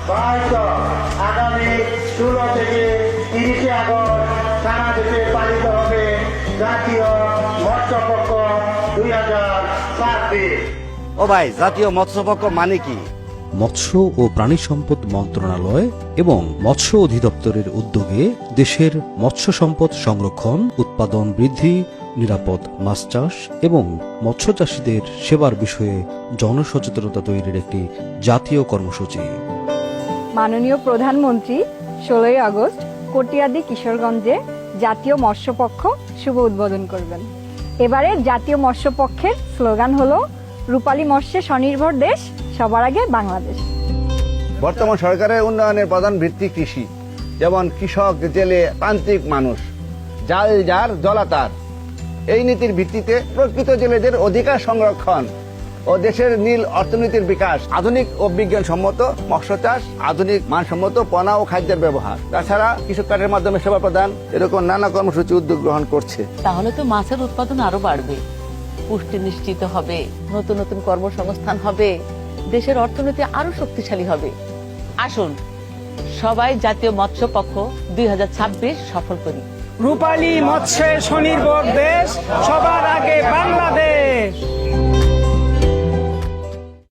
হয়তো আগামী 16 থেকে 30 আগস্ট সারা দেশে পালিত হবে জাতীয় মৎস্যপক্ষ 2026। ও ভাই, জাতীয় মৎস্যপক্ষ মানে কি? মৎস্য ও প্রাণী সম্পদ মন্ত্রণালয় এবং মৎস্য অধিদপ্তরের উদ্যোগে দেশের মৎস্য সম্পদ সংরক্ষণ, উৎপাদন বৃদ্ধি, নিরাপদ মাছ চাষ এবং মৎস্য চাষীদের সেবার বিষয়ে জনসচেতনতা তৈরির একটি জাতীয় কর্মসূচি। মাননীয় প্রধানমন্ত্রী 16 আগস্ট কটিয়াদি কিশোরগঞ্জে জাতীয় মৎস্যপক্ষ শুভ উদ্বোধন করবেন। এবারের জাতীয় মৎস্যপক্ষের স্লোগান হলো রূপালী মৎস্যে স্বনির্ভর দেশ, সবার আগে বাংলাদেশ। বর্তমান সরকারের উন্নয়নের প্রধান ভিত্তি কৃষি, যেমন কৃষক, জেলে, প্রান্তিক মানুষ, জাল যার জলা তার। এই নীতির ভিত্তিতে প্রকৃত জেলেদের অধিকার সংরক্ষণ ও দেশের নীল অর্থনীতির বিকাশ, আধুনিক ও বিজ্ঞানসম্মত মৎস্য চাষ, আধুনিক মানসম্মত পণা ও খাদ্যের ব্যবহার, তাছাড়া কৃষক কার্ডের মাধ্যমে সেবা প্রদান, এরকম নানা কর্মসূচি উদ্যোগ গ্রহণ করছে। তাহলে তো মাছের উৎপাদন আরো বাড়বে, পুষ্টি নিশ্চিত হবে, নতুন নতুন কর্মসংস্থান হবে, দেশের অর্থনীতি আরো শক্তিশালী হবে। আসুন সবাই জাতীয় মৎস্যপক্ষ 2026 সফল করি। রূপালী মৎস্যে স্বনির্ভর দেশ, সবার আগে বাংলাদেশ।